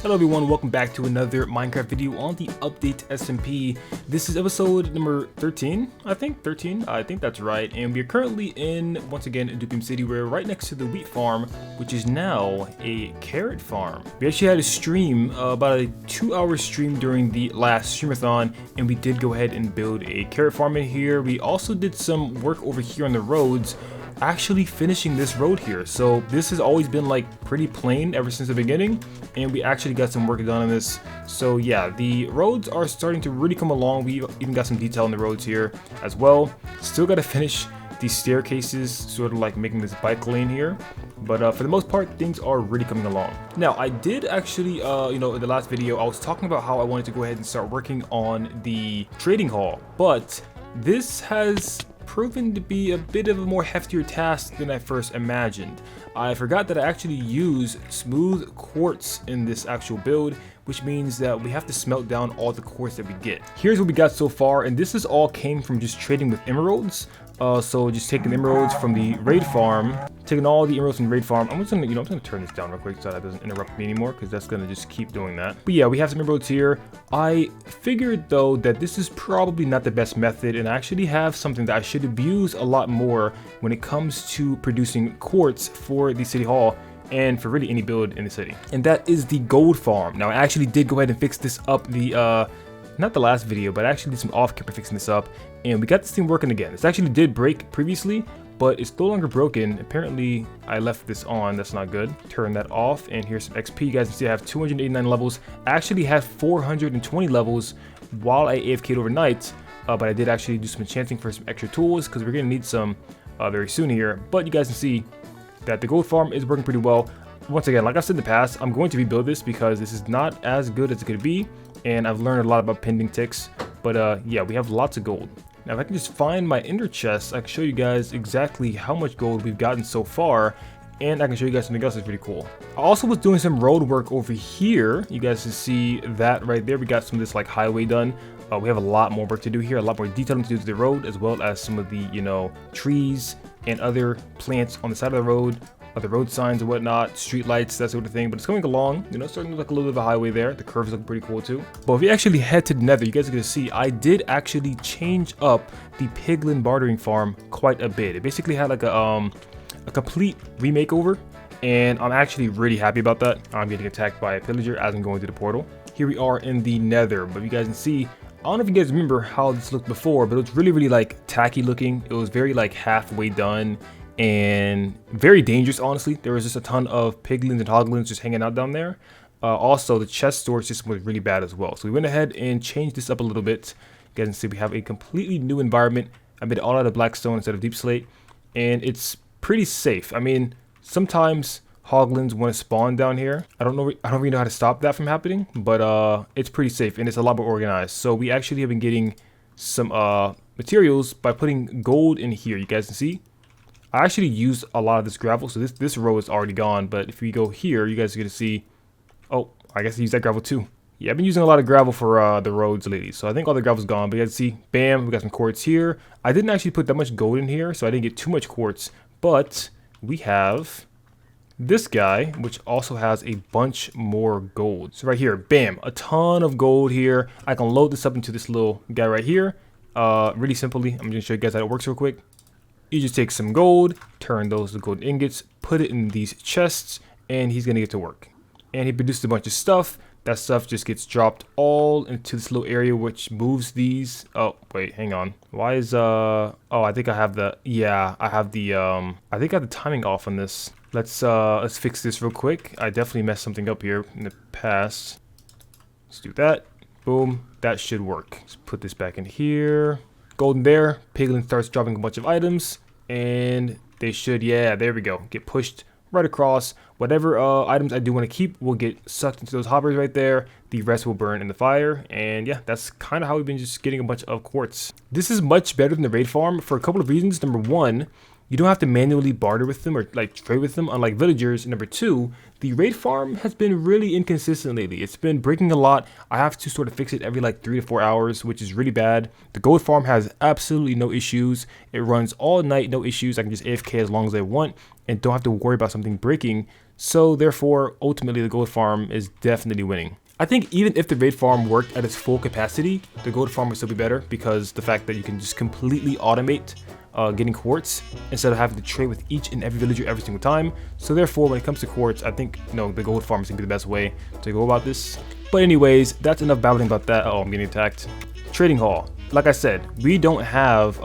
Hello everyone, welcome back to another Minecraft video on the update SMP. This is episode number 13, I think that's right. And we're currently in, once again, Dupium City. We're right next to the wheat farm, which is now a carrot farm. We actually had a stream, about a 2-hour stream during the last streamathon, and we did go ahead and build a carrot farm in here. We also did some work over here on the roads, actually finishing this road here. So this has always been like pretty plain ever since the beginning, and we actually got some work done on this. So yeah, the roads are starting to really come along. We even got some detail in the roads here as well. Still got to finish these staircases, sort of like making this bike lane here, but for the most part things are really coming along. Now I did actually in the last video I was talking about how I wanted to go ahead and start working on the trading hall, but this has proven to be a bit of a more heftier task than I first imagined. I forgot that I actually use smooth quartz in this actual build, which means that we have to smelt down all the quartz that we get. Here's what we got so far, and this is all came from just trading with emeralds. So just taking emeralds from the raid farm, taking all the emeralds from the raid farm. I'm just gonna, I'm gonna turn this down real quick so that doesn't interrupt me anymore, because that's gonna just keep doing that. But yeah, we have some emeralds here. I figured though that this is probably not the best method, and I actually have something that I should abuse a lot more when it comes to producing quartz for the city hall and for really any build in the city. And that is the gold farm. Now I actually did go ahead and fix this up not the last video, but I actually did some off-camera fixing this up, and we got this thing working again. This actually did break previously, but it's no longer broken. Apparently, I left this on. That's not good. Turn that off, and here's some XP. You guys can see I have 289 levels. I actually had 420 levels while I AFK'd overnight, but I did actually do some enchanting for some extra tools, because we're going to need some very soon here. But you guys can see that the gold farm is working pretty well. Once again, like I said in the past, I'm going to rebuild this because this is not as good as it could be, and I've learned a lot about pending ticks. But yeah, we have lots of gold. Now if I can just find my ender chest, I can show you guys exactly how much gold we've gotten so far, and I can show you guys something else that's pretty cool. I also was doing some road work over here. You guys can see that right there. We got some of this like highway done. We have a lot more work to do here, a lot more detailing to do to the road, as well as some of the trees and other plants on the side of the road, other road signs and whatnot, street lights, that sort of thing. But it's coming along, starting to look a little bit of a highway there. The curves look pretty cool too. But if you actually head to the nether, you guys are gonna see I did actually change up the piglin bartering farm quite a bit. It basically had like a complete remake over, and I'm actually really happy about that. I'm getting attacked by a pillager as I'm going through the portal. Here we are in the nether, but you guys can see, I don't know if you guys remember how this looked before, but it was really like tacky looking. It was very like halfway done and very dangerous, honestly. There was just a ton of piglins and hoglins just hanging out down there. Also, the chest storage system was really bad as well. So we went ahead and changed this up a little bit. You guys can see we have a completely new environment. I made it all out of black stone instead of deep slate, and it's pretty safe. I mean, sometimes hoglins want to spawn down here. I don't really know how to stop that from happening, but it's pretty safe and it's a lot more organized. So we actually have been getting some materials by putting gold in here. You guys can see I actually used a lot of this gravel, so this row is already gone. But if we go here, you guys are gonna see, oh, I guess I used that gravel too. Yeah, I've been using a lot of gravel for the roads lately, so I think all the gravel's gone. But you guys see, bam, we got some quartz here. I didn't actually put that much gold in here, so I didn't get too much quartz. But we have this guy, which also has a bunch more gold. So right here, bam, a ton of gold here. I can load this up into this little guy right here. Really simply, I'm gonna show you guys how it works real quick. You just take some gold, turn those to gold ingots, put it in these chests, and he's gonna get to work. And he produced a bunch of stuff. That stuff just gets dropped all into this little area, which moves these. Oh, wait, hang on. Why is oh, I think I have the, yeah, I have the I think I have the timing off on this. Let's fix this real quick. I definitely messed something up here in the past. Let's do that. Boom, that should work. Let's put this back in here. Golden there, piglin starts dropping a bunch of items, and they should, yeah, there we go, get pushed right across. Whatever items I do want to keep will get sucked into those hoppers right there. The rest will burn in the fire, and yeah, that's kind of how we've been just getting a bunch of quartz. This is much better than the raid farm for a couple of reasons. Number one, you don't have to manually barter with them or like trade with them, unlike villagers. And number two, the raid farm has been really inconsistent lately. It's been breaking a lot. I have to sort of fix it every like 3 to 4 hours, which is really bad. The gold farm has absolutely no issues. It runs all night, no issues. I can just AFK as long as I want and don't have to worry about something breaking. So therefore, ultimately, the gold farm is definitely winning. I think even if the raid farm worked at its full capacity, the gold farm would still be better because the fact that you can just completely automate getting quartz instead of having to trade with each and every villager every single time. So therefore, when it comes to quartz, I think the gold farm is gonna be the best way to go about this. But anyways, that's enough babbling about that. Oh, I'm getting attacked. Trading hall. Like I said, we don't have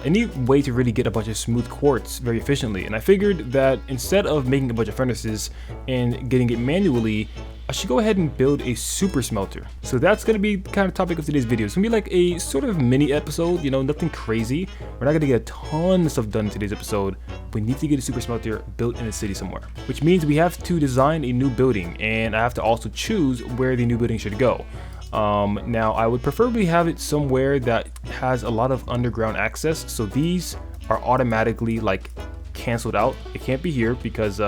any way to really get a bunch of smooth quartz very efficiently, and I figured that instead of making a bunch of furnaces and getting it manually, I should go ahead and build a super smelter. So that's going to be the kind of topic of today's video. It's going to be like a sort of mini episode, nothing crazy. We're not going to get a ton of stuff done in today's episode. We need to get a super smelter built in a city somewhere, which means we have to design a new building, and I have to also choose where the new building should go. Now I would preferably have it somewhere that has a lot of underground access, so these are automatically like canceled out. It can't be here because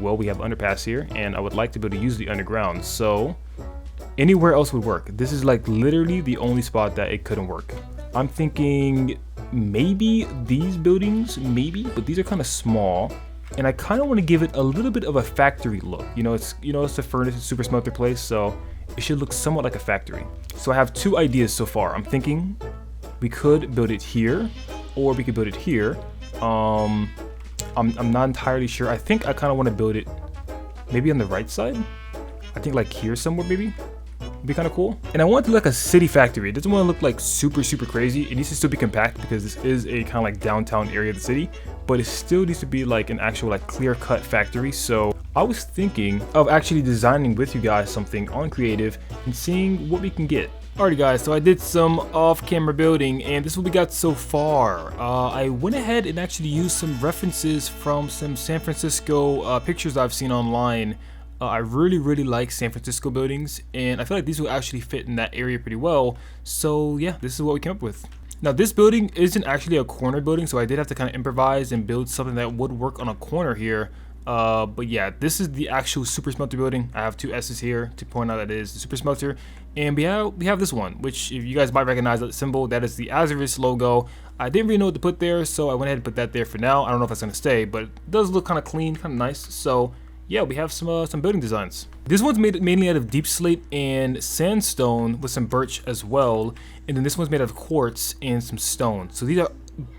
well, we have underpass here, and I would like to be able to use the underground, so anywhere else would work. This is like literally the only spot that it couldn't work. I'm thinking maybe these buildings, but these are kind of small, and I kind of want to give it a little bit of a factory look. It's a furnace, super smelter place, so it should look somewhat like a factory. So I have two ideas so far. I'm thinking we could build it here, or we could build it here. I'm not entirely sure. I think I kind of want to build it maybe on the right side. I think like here somewhere maybe. Would be kind of cool. And I want it to look like a city factory. It doesn't want to look like super crazy. It needs to still be compact because this is a kind of like downtown area of the city, but it still needs to be like an actual like clear-cut factory. So I was thinking of actually designing with you guys something on creative and seeing what we can get. Alrighty guys, so I did some off-camera building, and this is what we got so far. I went ahead and actually used some references from some San Francisco pictures I've seen online. I really like San Francisco buildings, and I feel like these will actually fit in that area pretty well. So yeah, this is what we came up with. Now this building isn't actually a corner building, so I did have to kind of improvise and build something that would work on a corner here. But yeah, this is the actual super smelter building. I have two S's here to point out that it is the super smelter, and we have this one, which if you guys might recognize that symbol, that is the Azurus logo. I didn't really know what to put there, so I went ahead and put that there for now. I don't know if that's gonna stay, but it does look kind of clean, kind of nice. So yeah, we have some building designs. This one's made mainly out of deep slate and sandstone with some birch as well, and then this one's made out of quartz and some stone. So these are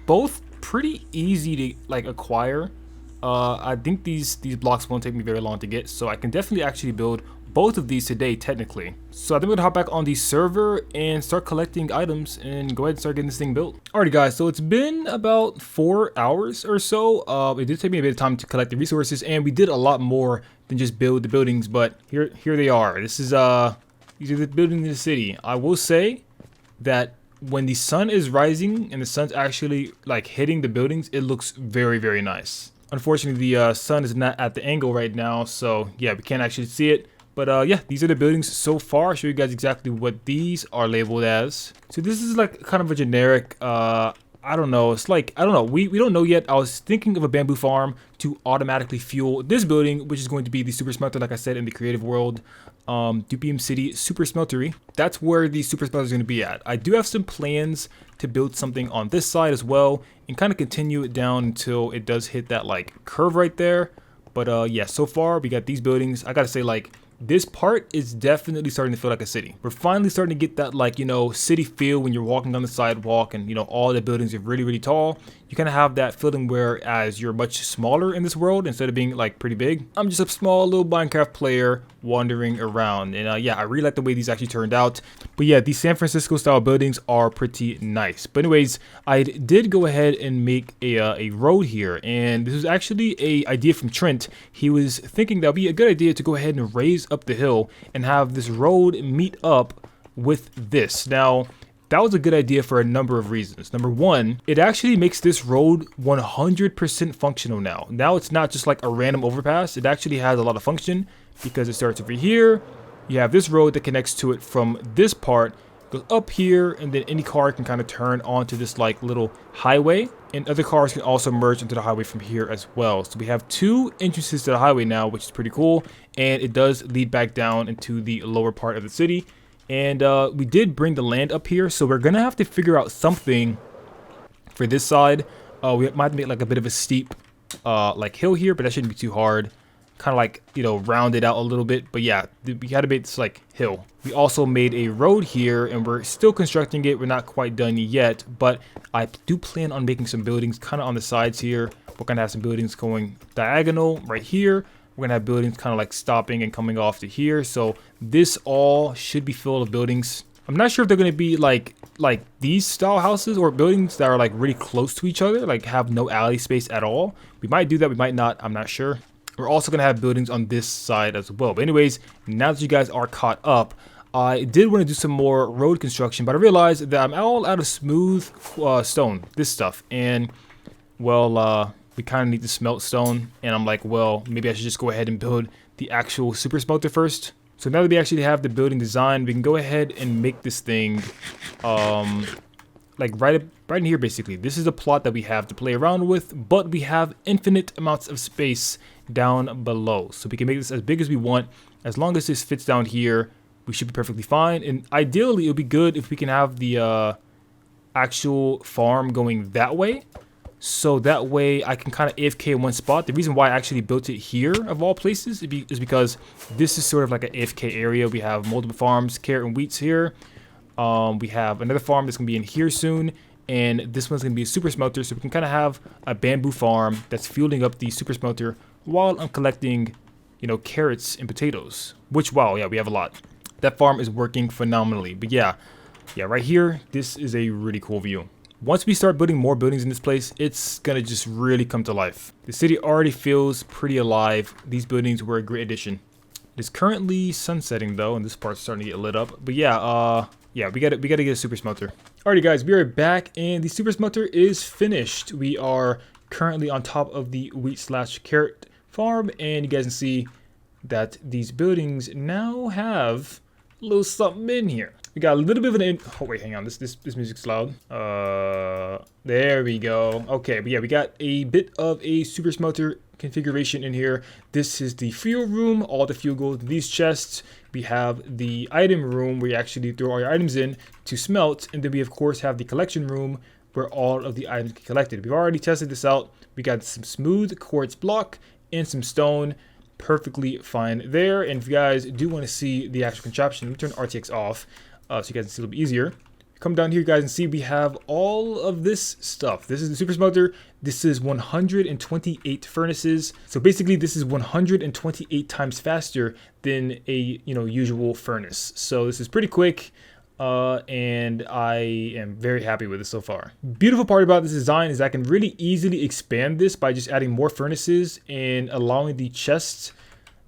both pretty easy to like acquire. I think these blocks won't take me very long to get, so I can definitely actually build both of these today technically. So I think I'm gonna hop back on the server and start collecting items and go ahead and start getting this thing built. Alrighty guys, so it's been about 4 hours or so. It did take me a bit of time to collect the resources, and we did a lot more than just build the buildings, but here they are. This is these are the buildings in the city. I will say that when the sun is rising and the sun's actually like hitting the buildings, it looks very nice. Unfortunately, the sun is not at the angle right now, so yeah, we can't actually see it. But yeah, these are the buildings so far. I'll show you guys exactly what these are labeled as. So this is like kind of a generic, I don't know. It's like, I don't know. We don't know yet. I was thinking of a bamboo farm to automatically fuel this building, which is going to be the super smelter, like I said, in the creative world. Dupium City Super Smeltery. That's where the super smelter is going to be at. I do have some plans to build something on this side as well and kind of continue it down until it does hit that like curve right there. But yeah, so far we got these buildings. I gotta say, like, this part is definitely starting to feel like a city. We're finally starting to get that, like, city feel when you're walking down the sidewalk and, all the buildings are really tall. You kind of have that feeling whereas you're much smaller in this world instead of being, like, pretty big. I'm just a small little Minecraft player wandering around. And, yeah, I really like the way these actually turned out. But, yeah, these San Francisco style buildings are pretty nice. But anyways, I did go ahead and make a road here. And this was actually a idea from Trent. He was thinking that would be a good idea to go ahead and raise up the hill and have this road meet up with this. Now, that was a good idea for a number of reasons. Number one, it actually makes this road 100% functional now. Now it's not just like a random overpass. It actually has a lot of function because it starts over here. You have this road that connects to it from this part, goes up here, and then any car can kind of turn onto this like little highway. And other cars can also merge into the highway from here as well. So we have two entrances to the highway now, which is pretty cool. And it does lead back down into the lower part of the city. And we did bring the land up here, so we're gonna have to figure out something for this side. We might make like a bit of a steep like hill here, but that shouldn't be too hard. kind of like, you know, round it out a little bit. But yeah, we had to make this like hill. We also made a road here, and we're still constructing it. We're not quite done yet, but I do plan on making some buildings kind of on the sides here. We're gonna have some buildings going diagonal right here. We're gonna have buildings kind of like stopping and coming off to here. So this all should be filled with buildings. I'm not sure if they're gonna be like these style houses or buildings that are like really close to each other, like have no alley space at all. We might do that, we might not, I'm not sure. We're also gonna have buildings on this side as well. But anyways, now that you guys are caught up, I did want to do some more road construction, but I realized that I'm all out of smooth stone, this stuff, and well, we kind of need to smelt stone, and I'm like, well, maybe I should just go ahead and build the actual super smelter first. So now that we actually have the building design, we can go ahead and make this thing like right in here. Basically, this is a plot that we have to play around with, but we have infinite amounts of space down below, so we can make this as big as we want. As long as this fits down here, we should be perfectly fine. And ideally, it would be good if we can have the actual farm going that way. So that way I can kind of AFK in one spot. The reason why I actually built it here, of all places, is because this is sort of like an AFK area. We have multiple farms, carrot and wheats here. We have another farm that's going to be in here soon. And this one's going to be a super smelter. So we can kind of have a bamboo farm that's fueling up the super smelter while I'm collecting, you know, carrots and potatoes. Which, wow, yeah, we have a lot. That farm is working phenomenally. But yeah, right here, this is a really cool view. Once we start building more buildings in this place, it's gonna just really come to life. The city already feels pretty alive. These buildings were a great addition. It's currently sunsetting though, and this part's starting to get lit up. But yeah, we gotta get a super smelter. Alrighty guys, we are back, and the super smelter is finished. We are currently on top of the wheat/carrot farm, and you guys can see that these buildings now have a little something in here. We got a little bit of an oh wait, hang on, this music's loud. There we go. Okay, but yeah, we got a bit of a super smelter configuration in here. This is the fuel room. All the fuel goes in these chests. We have the item room where you actually throw all your items in to smelt, and then we of course have the collection room where all of the items get collected. We've already tested this out. We got some smooth quartz block and some stone. Perfectly fine there. And if you guys do want to see the actual contraption, let me turn RTX off. So you guys can see a little bit easier. Come down here, you guys, and see we have all of this stuff. This is the super smelter. This is 128 furnaces. So basically, this is 128 times faster than a usual furnace. So this is pretty quick, and I am very happy with it so far. Beautiful part about this design is I can really easily expand this by just adding more furnaces and allowing the chests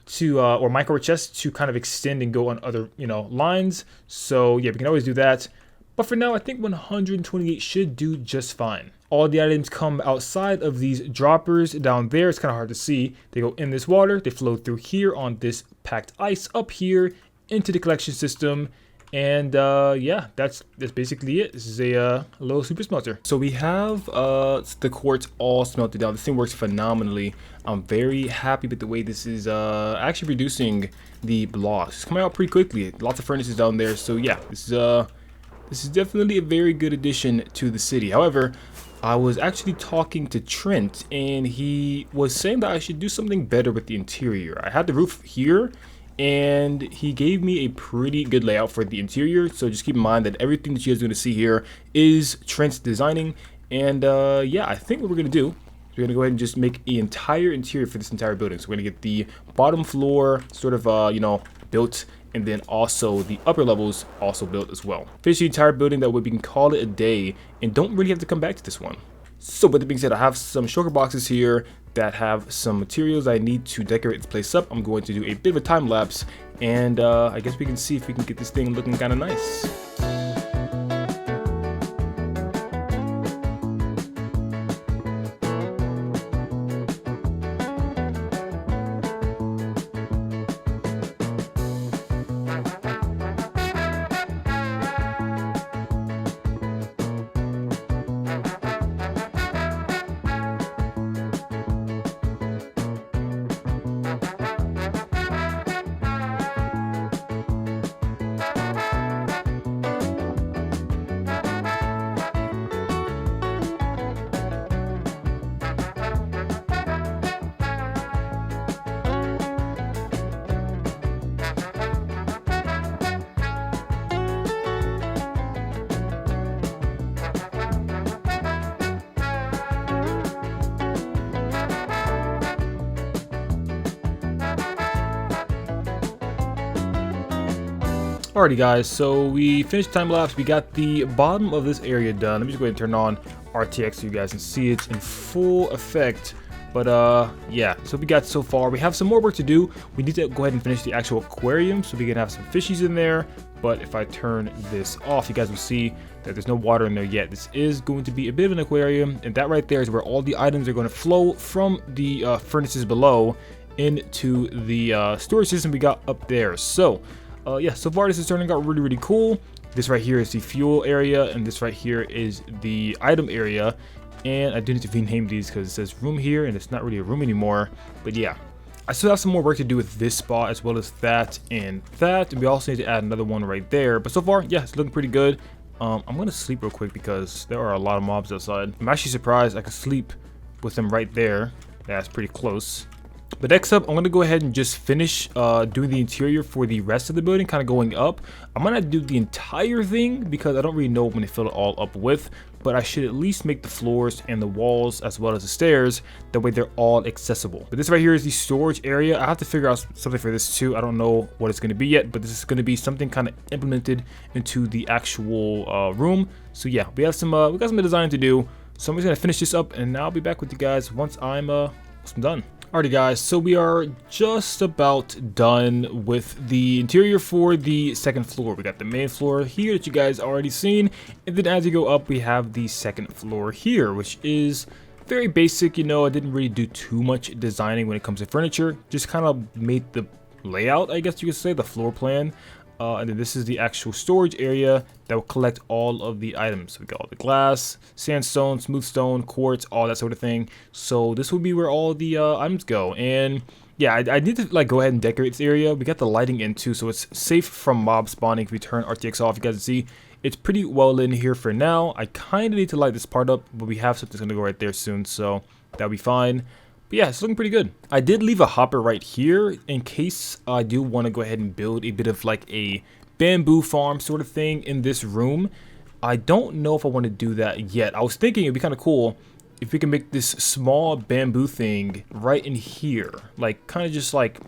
to or micro chests to kind of extend and go on other lines. So yeah, we can always do that, but for now I think 128 should do just fine. All the items come outside of these droppers down there. It's kind of hard to see. They go in this water, they flow through here on this packed ice up here into the collection system. And yeah, that's basically it. This is a little super smelter. So we have the quartz all smelted down. This thing works phenomenally. I'm very happy with the way this is actually reducing the blocks. It's coming out pretty quickly. Lots of furnaces down there. So yeah, this is definitely a very good addition to the city. However, I was actually talking to Trent, and he was saying that I should do something better with the interior. I had the roof here, and he gave me a pretty good layout for the interior. So just keep in mind that everything that you guys are going to see here is Trent's designing. And yeah, I think what we're going to do, we're going to go ahead and just make an entire interior for this entire building. So we're going to get the bottom floor sort of built, and then also the upper levels also built as well. Finish the entire building, that way we can call it a day and don't really have to come back to this one. So with that being said, I have some shulker boxes here that have some materials I need to decorate this place up. I'm going to do a bit of a time lapse, and I guess we can see if we can get this thing looking kind of nice. Alrighty guys, so we finished time lapse. We got the bottom of this area done. Let me just go ahead and turn on RTX so you guys can see it in full effect. But yeah, so we got so far. We have some more work to do. We need to go ahead and finish the actual aquarium so we can have some fishies in there. But if I turn this off, you guys will see that there's no water in there yet. This is going to be a bit of an aquarium, and that right there is where all the items are going to flow from the furnaces below into the storage system we got up there. So yeah, so far this is turning out really cool. This right here is the fuel area, and this right here is the item area. And I do need to rename these because it says room here and it's not really a room anymore. But yeah, I still have some more work to do with this spot as well as that and that. And we also need to add another one right there. But so far, yeah, it's looking pretty good. I'm going to sleep real quick because there are a lot of mobs outside. I'm actually surprised I could sleep with them right there. That's pretty close. But next up, I'm going to go ahead and just finish doing the interior for the rest of the building, kind of going up. I'm going to do the entire thing because I don't really know when to fill it all up with, but I should at least make the floors and the walls as well as the stairs. That way they're all accessible. But this right here is the storage area. I have to figure out something for this too. I don't know what it's going to be yet, but this is going to be something kind of implemented into the actual room. So yeah, we got some design to do. So I'm just going to finish this up and I'll be back with you guys once I'm done. Alrighty guys, so we are just about done with the interior for the second floor. We got the main floor here that you guys already seen, and then as you go up we have the second floor here, which is very basic. You know, I didn't really do too much designing when it comes to furniture, just kind of made the layout, I guess you could say, the floor plan. And then this is the actual storage area that will collect all of the items. So we got all the glass, sandstone, smooth stone, quartz, all that sort of thing. So this will be where all the items go. And yeah, I need to like go ahead and decorate this area. We got the lighting in too, so it's safe from mob spawning. If we turn RTX off, you guys can see it's pretty well lit in here for now. I kind of need to light this part up, but we have something that's going to go right there soon, so that'll be fine. But yeah, it's looking pretty good. I did leave a hopper right here in case I do want to go ahead and build a bit of like a bamboo farm sort of thing in this room. I don't know if I want to do that yet. I was thinking it'd be kind of cool if we can make this small bamboo thing right in here. Like kind of just like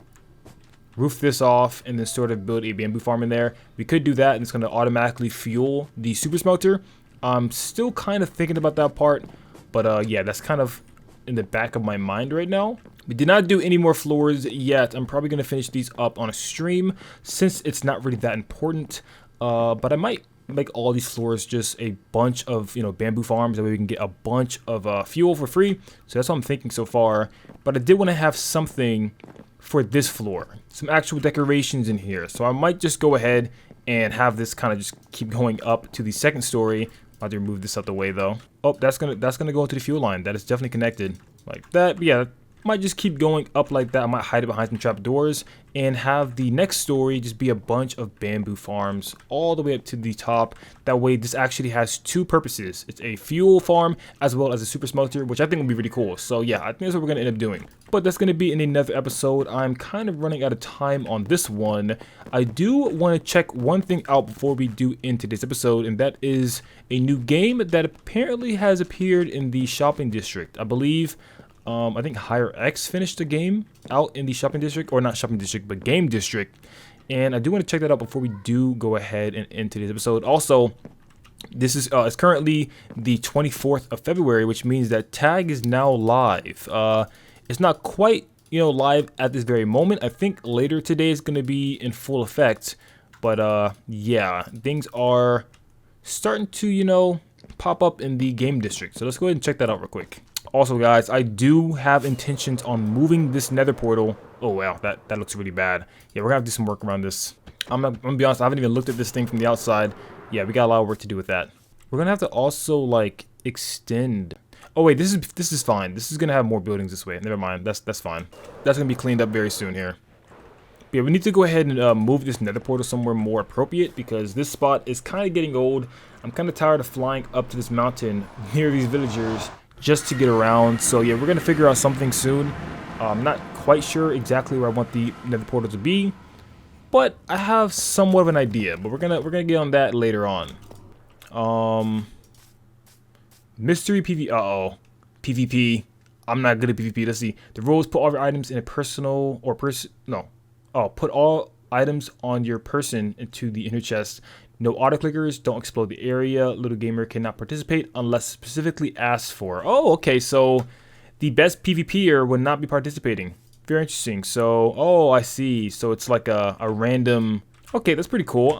roof this off and then sort of build a bamboo farm in there. We could do that and it's going to automatically fuel the super smelter. I'm still kind of thinking about that part. But yeah, that's kind of in the back of my mind right now. We did not do any more floors yet. I'm probably going to finish these up on a stream since it's not really that important. But I might make all these floors just a bunch of, you know, bamboo farms. That way we can get a bunch of fuel for free. So that's what I'm thinking so far. But I did want to have something for this floor, some actual decorations in here. So I might just go ahead and have this kind of just keep going up to the second story. I'll have to remove this out the way though. Oh, that's gonna go into the fuel line. That is definitely connected like that. But yeah, might just keep going up like that. I might hide it behind some trap doors and have the next story just be a bunch of bamboo farms all the way up to the top. That way this actually has two purposes. It's a fuel farm as well as a super smelter, which I think would be really cool. So yeah, I think that's what we're gonna end up doing. But that's gonna be in another episode. I'm kind of running out of time on this one. I do want to check one thing out before we do end today's episode, and that is a new game that apparently has appeared in the shopping district. I believe I think Higher X finished the game out in the shopping district, or not shopping district, but game district. And I do want to check that out before we do go ahead and end today's episode. Also, this is it's currently the 24th of February, which means that Tag is now live. It's not quite, you know, live at this very moment. I think later today is going to be in full effect. But yeah, things are starting to, you know, pop up in the game district. So let's go ahead and check that out real quick. Also, guys, I do have intentions on moving this nether portal. Oh, wow, that looks really bad. Yeah, we're going to have to do some work around this. I'm gonna be honest, I haven't even looked at this thing from the outside. Yeah, we got a lot of work to do with that. We're going to have to also, like, extend. Oh, wait, this is fine. This is going to have more buildings this way. Never mind. That's fine. That's going to be cleaned up very soon here. But yeah, we need to go ahead and move this nether portal somewhere more appropriate because this spot is kind of getting old. I'm kind of tired of flying up to this mountain near these villagers just to get around. So yeah, we're gonna figure out something soon. I'm not quite sure exactly where I want the nether portal to be, but I have somewhat of an idea. But we're gonna get on that later on. Mystery PvP. PvP. I'm not good at PvP. Let's see. The rules: put all your items in a personal or put all items on your person into the inner chest. No auto clickers, don't explode the area. Little gamer cannot participate unless specifically asked for. Oh, okay, so the best PvPer would not be participating. Very interesting. So, oh, I see. So it's like a random. Okay, that's pretty cool.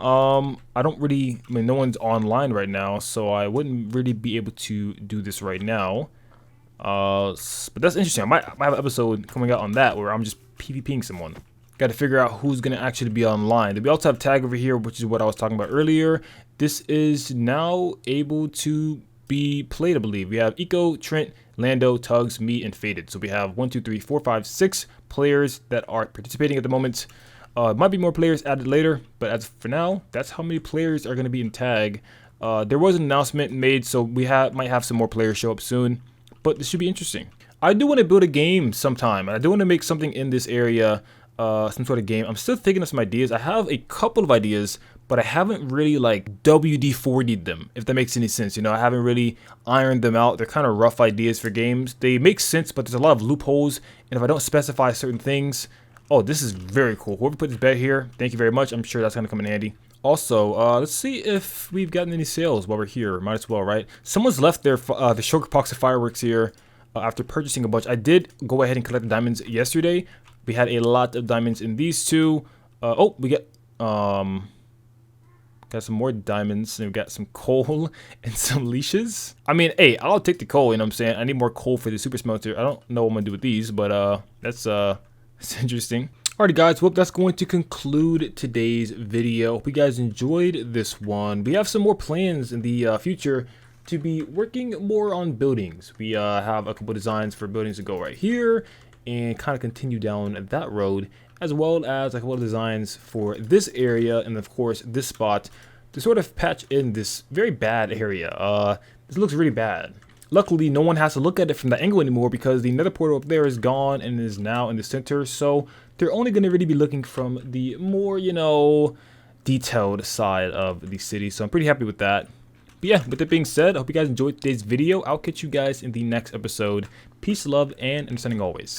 I don't really, I mean, no one's online right now, so I wouldn't really be able to do this right now. But that's interesting. I might have an episode coming out on that where I'm just PvPing someone. Got to figure out who's going to actually be online. We also have tag over here, which is what I was talking about earlier. This is now able to be played, I believe. We have Eco, Trent, Lando, Tugs, me, and Faded. So we have 1, 2, 3, 4, 5, 6 players that are participating at the moment. Might be more players added later, but as for now, that's how many players are going to be in tag. There was an announcement made, so we might have some more players show up soon, but this should be interesting. I do want to build a game sometime. I do want to make something in this area, some sort of game. I'm still thinking of some ideas. I have a couple of ideas, but I haven't really like WD-40'd them, if that makes any sense. You know, I haven't really ironed them out. They're kind of rough ideas for games. They make sense, but there's a lot of loopholes, and if I don't specify certain things. Oh, this is very cool. Whoever put this bed here, thank you very much. I'm sure that's going to come in handy. Also, let's see if we've gotten any sales while we're here. Might as well, right? Someone's left their the sugar box of fireworks here after purchasing a bunch. I did go ahead and collect the diamonds yesterday. We had a lot of diamonds in these two. Oh, we got some more diamonds, and we got some coal and some leashes. I mean, hey, I'll take the coal, you know what I'm saying? I need more coal for the super smelter. I don't know what I'm going to do with these, but it's interesting. Alrighty guys, well that's going to conclude today's video. Hope you guys enjoyed this one. We have some more plans in the future to be working more on buildings. We have a couple designs for buildings to go right here and kind of continue down that road, as well as a couple of designs for this area and of course this spot to sort of patch in this very bad area. This looks really bad. Luckily, no one has to look at it from that angle anymore because the nether portal up there is gone and is now in the center. So they're only going to really be looking from the more, you know, detailed side of the city. So I'm pretty happy with that. But yeah, with that being said, I hope you guys enjoyed today's video. I'll catch you guys in the next episode. Peace, love, and understanding always.